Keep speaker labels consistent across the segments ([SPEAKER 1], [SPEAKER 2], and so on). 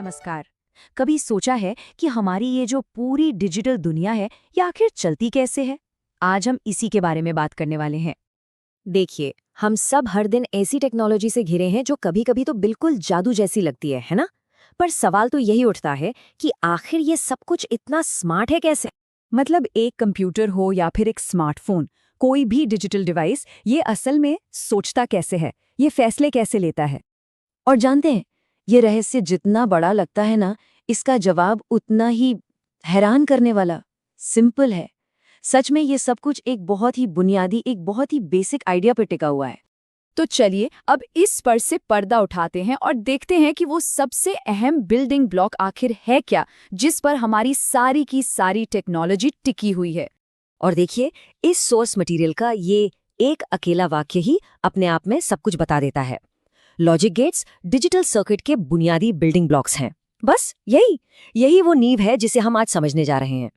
[SPEAKER 1] नमस्कार। कभी सोचा है कि हमारी ये जो पूरी डिजिटल दुनिया है ये आखिर चलती कैसे है? आज हम इसी के बारे में बात करने वाले हैं।
[SPEAKER 2] देखिए, हम सब हर दिन ऐसी टेक्नोलॉजी से घिरे हैं जो कभी-कभी तो बिल्कुल जादू जैसी लगती है ना? पर सवाल तो यही उठता है कि आखिर ये सब कुछ इतना स्मार्ट है कैसे?
[SPEAKER 1] मतलब एक कंप्यूटर हो या फिर एक स्मार्टफोन, कोई भी डिजिटल डिवाइस, ये असल में सोचता कैसे है, ये फैसले कैसे लेता है?
[SPEAKER 2] और जानते हैं, ये रहस्य जितना बड़ा लगता है ना, इसका जवाब उतना ही हैरान करने वाला सिंपल है। सच में ये सब कुछ एक बहुत ही बुनियादी, एक बहुत ही बेसिक आइडिया पर टिका हुआ है।
[SPEAKER 1] तो चलिए अब इस पर से पर्दा उठाते हैं और देखते हैं कि वो सबसे अहम बिल्डिंग ब्लॉक आखिर है क्या, जिस पर हमारी सारी की सारी टेक्नोलॉजी टिकी हुई है।
[SPEAKER 2] और देखिए, इस सोर्स मटेरियल का ये एक अकेला वाक्य ही अपने आप में सब कुछ बता देता है। लॉजिक गेट्स डिजिटल सर्किट के बुनियादी बिल्डिंग ब्लॉक्स हैं। बस यही वो नींव है जिसे हम आज समझने जा रहे हैं।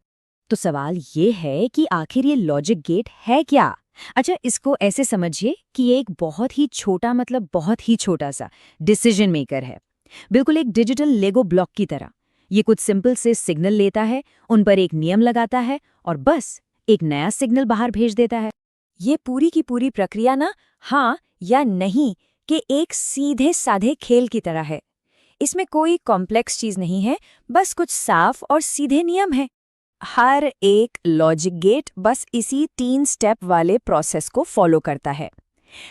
[SPEAKER 1] तो सवाल ये है कि आखिर ये लॉजिक गेट है क्या? अच्छा, इसको ऐसे समझिए कि ये एक बहुत ही छोटा, मतलब बहुत ही छोटा सा डिसीजन मेकर है, बिल्कुल एक डिजिटल लेगो ब्लॉक की तरह। ये कुछ सिंपल से सिग्नल लेता है, उन पर एक नियम लगाता है और बस एक नया सिग्नल बाहर भेज देता है। ये पूरी की पूरी प्रक्रिया ना हाँ या नहीं के एक सीधे साधे खेल की तरह है। इसमें कोई कॉम्प्लेक्स चीज नहीं है, बस कुछ साफ और सीधे नियम है। हर एक लॉजिक गेट बस इसी 3 स्टेप वाले प्रोसेस को फॉलो करता है।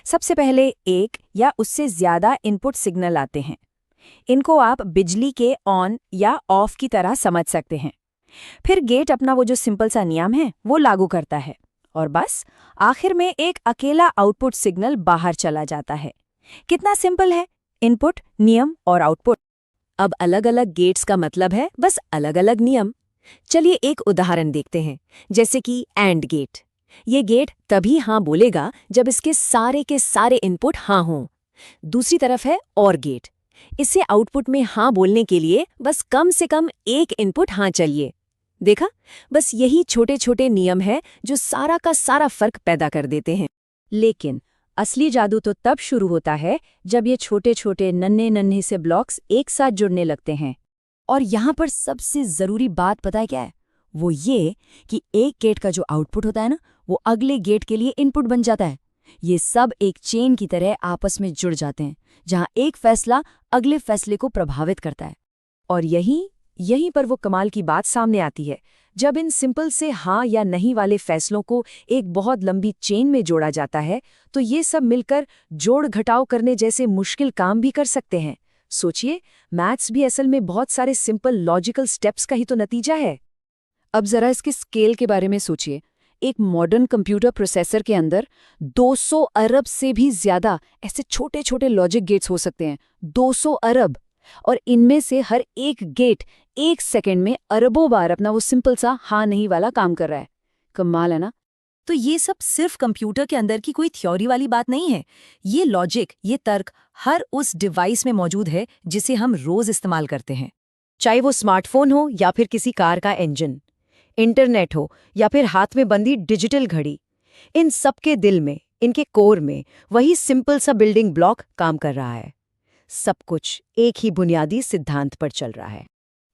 [SPEAKER 1] सबसे पहले एक या उससे ज्यादा इनपुट सिग्नल आते हैं। इनको आप बिजली के ऑन या ऑफ की तरह समझ सकते हैं। फिर गेट अपना वो जो सिंपल सा नियम है वो लागू करता है और बस आखिर में एक अकेला आउटपुट सिग्नल बाहर चला जाता है। कितना सिंपल है, इनपुट, नियम और आउटपुट।
[SPEAKER 2] अब अलग अलग गेट्स का मतलब है बस अलग अलग नियम। चलिए एक उदाहरण देखते हैं, जैसे कि एंड गेट। ये गेट तभी हाँ बोलेगा जब इसके सारे के सारे इनपुट हाँ हों। दूसरी तरफ है और गेट। इसे आउटपुट में हाँ बोलने के लिए बस कम से कम एक इनपुट हाँ चाहिए। देखा, बस यही छोटे छोटे नियम है जो सारा का सारा फर्क पैदा कर देते हैं।
[SPEAKER 1] लेकिन असली जादू तो तब शुरू होता है जब ये छोटे छोटे नन्हे नन्हे से ब्लॉक्स एक साथ जुड़ने लगते हैं। और यहाँ पर सबसे ज़रूरी बात पता है क्या है? वो ये कि एक गेट का जो आउटपुट होता है ना, वो अगले गेट के लिए इनपुट बन जाता है। ये सब एक चेन की तरह आपस में जुड़ जाते हैं, जहाँ एक फैसला अगले फैसले को प्रभावित करता है। और यहीं पर वो कमाल की बात सामने आती है, जब इन सिंपल से हाँ या नहीं वाले फैसलों को एक बहुत लंबी चेन में जोड़ा जाता है, तो ये सब मिलकर जोड़ घटाव करने जैसे मुश्किल काम भी कर सकते हैं। सोचिए, मैथ्स भी असल में बहुत सारे सिंपल लॉजिकल स्टेप्स का ही तो नतीजा है। अब जरा इसके स्केल के बारे में सोचिए। एक मॉडर्न कंप्यूटर प्रोसेसर के अंदर 200 अरब से भी ज्यादा ऐसे छोटे छोटे लॉजिक गेट्स हो सकते हैं। 200 अरब। और इनमें से हर एक गेट एक सेकंड में अरबों बार अपना वो सिंपल सा हाँ नहीं वाला काम कर रहा है। कमाल है ना? तो ये सब सिर्फ कंप्यूटर के अंदर की कोई थ्योरी वाली बात नहीं है। ये लॉजिक, ये तर्क हर उस डिवाइस में मौजूद है जिसे हम रोज इस्तेमाल करते हैं।
[SPEAKER 2] चाहे वो स्मार्टफोन हो या फिर किसी कार का इंजन, इंटरनेट हो या फिर हाथ में बंधी डिजिटल घड़ी, इन सबके दिल में, इनके कोर में वही सिंपल सा बिल्डिंग ब्लॉक काम कर रहा है। सब कुछ एक ही बुनियादी सिद्धांत पर चल रहा है।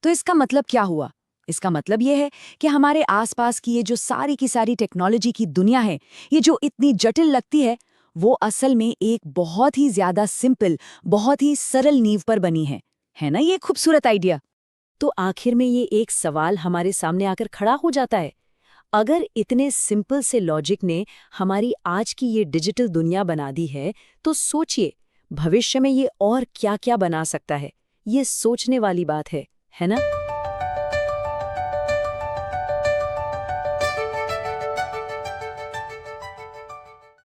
[SPEAKER 1] तो इसका मतलब क्या हुआ? इसका मतलब ये है कि हमारे आसपास की ये जो सारी की सारी टेक्नोलॉजी की दुनिया है, ये जो इतनी जटिल लगती है, वो असल में एक बहुत ही ज्यादा सिंपल, बहुत ही सरल नींव पर बनी है ना? ये खूबसूरत आइडिया।
[SPEAKER 2] तो आखिर में ये एक सवाल हमारे सामने आकर खड़ा हो जाता है। अगर इतने सिंपल से लॉजिक ने हमारी आज की ये डिजिटल दुनिया बना दी है, तो सोचिए भविष्य में ये और क्या क्या बना सकता है। ये सोचने वाली बात है ना?